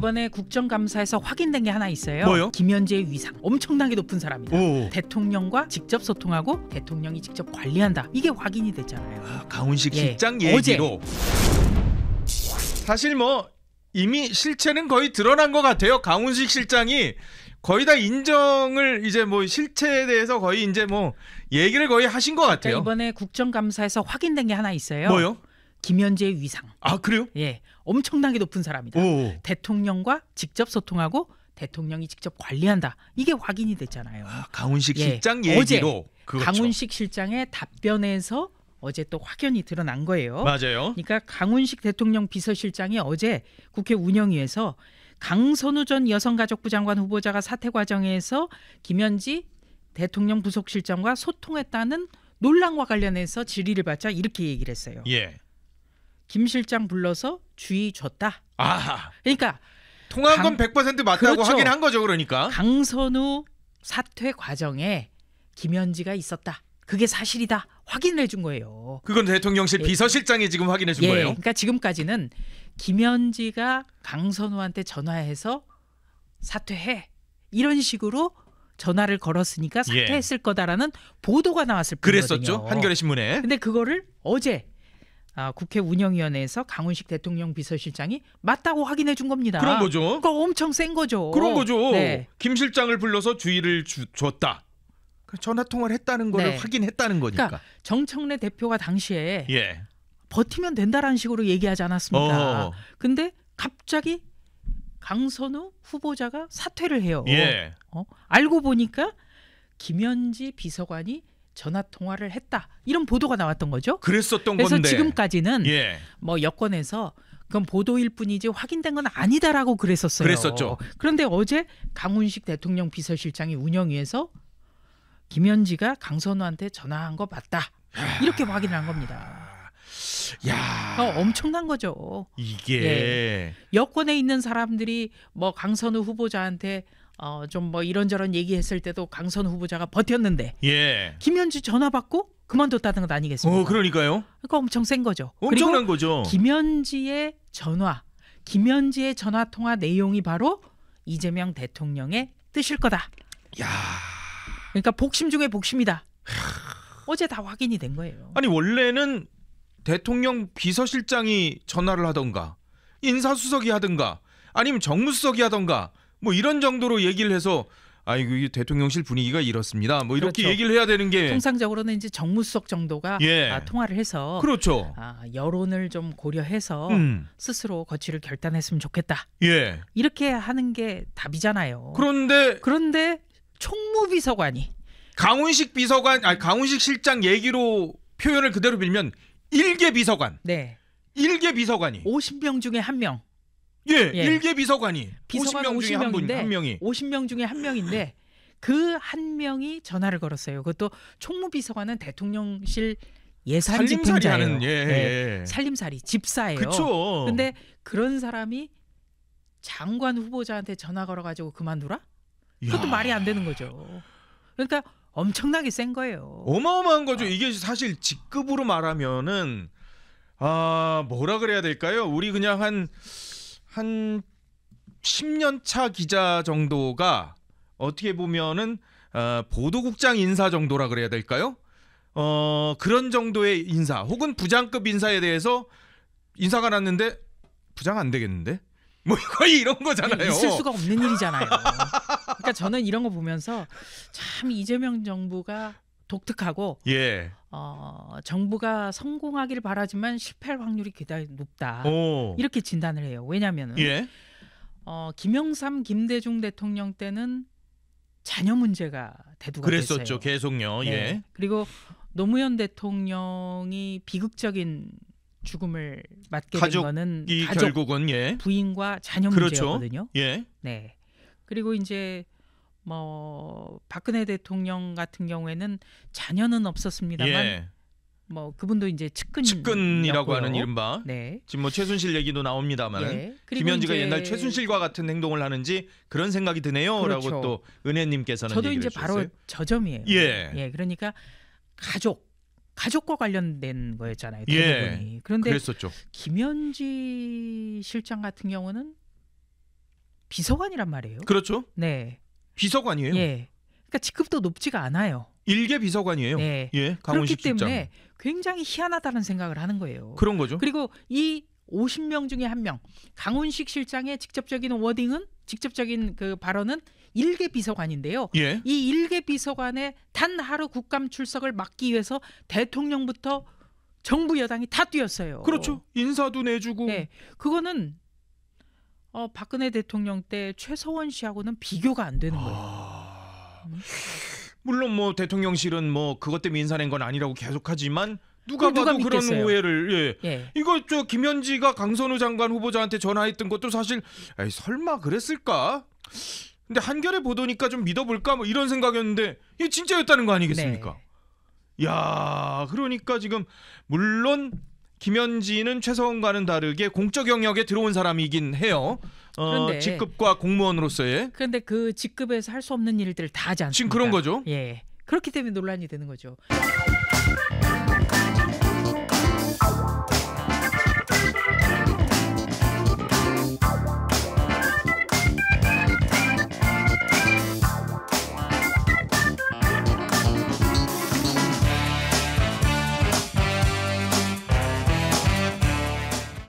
이번에 국정감사에서 확인된 게 하나 있어요. 뭐요? 김현지의 위상 엄청나게 높은 사람이다. 오. 대통령과 직접 소통하고 대통령이 직접 관리한다. 이게 확인이 됐잖아요. 아, 강훈식 예, 실장 얘기로. 사실 뭐 이미 실체는 거의 드러난 것 같아요. 강훈식 실장이 거의 다 인정을 이제 뭐 실체에 대해서 거의 이제 뭐 얘기를 거의 하신 것 같아요. 그러니까 이번에 국정감사에서 확인된 게 하나 있어요. 뭐요? 김현지의 위상. 아, 그래요? 예, 엄청나게 높은 사람이다. 오. 대통령과 직접 소통하고 대통령이 직접 관리한다. 이게 확인이 됐잖아요. 아, 강훈식 예, 실장 얘기로. 어제 그렇죠. 강훈식 실장의 답변에서 어제 또 확연히 드러난 거예요. 맞아요. 그러니까 강훈식 대통령 비서실장이 어제 국회 운영위에서 강선우 전 여성가족부 장관 후보자가 사퇴 과정에서 김현지 대통령 부속실장과 소통했다는 논란과 관련해서 질의를 받자 이렇게 얘기를 했어요. 예. 김 실장 불러서 주의 줬다. 아, 그러니까 통한 건 100% 맞다고 그렇죠. 확인한 거죠, 그러니까. 강선우 사퇴 과정에 김현지가 있었다. 그게 사실이다. 확인을 해준 거예요. 그건 대통령실 예. 비서실장이 지금 확인해 준 예, 거예요. 그러니까 지금까지는 김현지가 강선우한테 전화해서 사퇴해 이런 식으로 전화를 걸었으니까 사퇴했을 거다라는 보도가 나왔을 뿐이거든요. 그랬었죠. 한겨레 신문에. 근데 그거를 어제 국회 운영위원회에서 강훈식 대통령 비서실장이 맞다고 확인해 준 겁니다. 그런 거죠. 그거 엄청 센 거죠. 그런 거죠. 네. 김 실장을 불러서 주의를 줬다. 전화 통화를 했다는 거를 네. 확인했다는 거니까. 그러니까 정청래 대표가 당시에 예. 버티면 된다라는 식으로 얘기하지 않았습니까? 어. 근데 갑자기 강선우 후보자가 사퇴를 해요. 예. 알고 보니까 김현지 비서관이 전화 통화를 했다. 이런 보도가 나왔던 거죠. 그랬었던 그래서 건데. 지금까지는 예. 뭐 여권에서 그건 보도일 뿐이지 확인된 건 아니다라고 그랬었어요. 그랬었죠. 그런데 어제 강훈식 대통령 비서실장이 운영위에서 김현지가 강선우한테 전화한 거 맞다. 이렇게 확인한 겁니다. 야. 엄청난 거죠. 이게 예. 여권에 있는 사람들이 뭐 강선우 후보자한테 좀 뭐 이런저런 얘기했을 때도 강선우 후보자가 버텼는데 예. 김현지 전화 받고 그만뒀다는 것 아니겠습니까? 그러니까요. 그러니까 엄청 센 거죠. 엄청난 그리고 거죠. 김현지의 전화 통화 내용이 바로 이재명 대통령의 뜻일 거다. 야. 그러니까 복심 중에 복심이다. 어제 다 확인이 된 거예요. 아니 원래는 대통령 비서실장이 전화를 하던가 인사수석이 하던가 아니면 정무수석이 하던가 뭐 이런 정도로 얘기를 해서 아이고 이 대통령실 분위기가 이렇습니다. 뭐 이렇게 그렇죠. 얘기를 해야 되는 게 통상적으로는 이제 정무수석 정도가 예. 통화를 해서 그렇죠. 여론을 좀 고려해서 스스로 거취를 결단했으면 좋겠다. 예. 이렇게 하는 게 답이잖아요. 그런데 총무비서관이 강훈식 실장 얘기로 표현을 그대로 빌면 일개 비서관. 네. 일개 비서관이 50명 중에 한 명. 예. 예. 일개 비서관이 비서관 50명 중에 한 명이 50명 중에 한 명인데 그 한 명이 전화를 걸었어요. 그것도 총무비서관은 대통령실 예산 살림살이 집행자예요. 하는 네. 살림살이 집사예요. 그렇죠. 근데 그런 사람이 장관 후보자한테 전화 걸어가지고 그만두라? 그것도 말이 안 되는 거죠. 그러니까 엄청나게 센 거예요. 어마어마한 거죠. 이게 사실 직급으로 말하면은 뭐라 그래야 될까요? 우리 그냥 한 10년 차 기자 정도가 어떻게 보면은 보도국장 인사 정도라 그래야 될까요? 그런 정도의 인사 혹은 부장급 인사에 대해서 인사가 났는데 부장 안 되겠는데? 뭐 거의 이런 거잖아요. 있을 수가 없는 일이잖아요. 그러니까 저는 이런 거 보면서 참 이재명 정부가 독특하고 예. 정부가 성공하기를 바라지만 실패할 확률이 굉장히 높다. 이렇게 진단을 해요. 왜냐하면 예. 김영삼, 김대중 대통령 때는 자녀 문제가 대두가 그랬었죠. 됐어요. 계속요. 네. 예. 그리고 노무현 대통령이 비극적인 죽음을 맞게 된 거는 가족, 결국은 예. 부인과 자녀 그렇죠. 문제였거든요. 예. 네. 그리고 이제 뭐 박근혜 대통령 같은 경우에는 자녀는 없었습니다만 예. 뭐 그분도 이제 측근이라고 하는 이른바 네. 지금 뭐 최순실 얘기도 나옵니다만 예. 김현지가 옛날 최순실과 같은 행동을 하는지 그런 생각이 드네요라고 그렇죠. 또 은혜님께서는 저도 얘기를 이제 해주셨어요. 바로 저 점이에요. 예. 그러니까 가족과 관련된 거였잖아요. 예. 대부분이. 그런데 그랬었죠. 김현지 실장 같은 경우는 비서관이란 말이에요. 그렇죠. 네. 비서관이에요. 예. 그러니까 직급도 높지가 않아요. 일개 비서관이에요. 네. 예, 그렇기 강훈식 실장. 때문에 굉장히 희한하다는 생각을 하는 거예요. 그런 거죠. 그리고 이 50명 중에 한 명, 강훈식 실장의 직접적인 워딩은 직접적인 그 발언은 일개 비서관인데요. 예. 이 일개 비서관의 단 하루 국감 출석을 막기 위해서 대통령부터 정부 여당이 다 뛰었어요. 그렇죠. 인사도 내주고. 네, 그거는 박근혜 대통령 때 최서원 씨하고는 비교가 안 되는 거예요. 물론 뭐 대통령실은 뭐 그것 때문에 인사낸 건 아니라고 계속하지만 누가 그걸 누가 봐도 그런 믿겠어요? 오해를 예. 이거 저 김현지가 강선우 장관 후보자한테 전화했던 것도 사실 에이, 설마 그랬을까? 근데 한겨레 보도니까 좀 믿어볼까 뭐 이런 생각이었는데 이게 진짜였다는 거 아니겠습니까? 야, 그러니까 지금 물론 김현지는 최서원과는 다르게 공적 영역에 들어온 사람이긴 해요. 그런데 직급과 공무원으로서의 그런데 그 직급에서 할 수 없는 일들을 다 하지 않습니까? 지금 그런 거죠. 예. 그렇기 때문에 논란이 되는 거죠.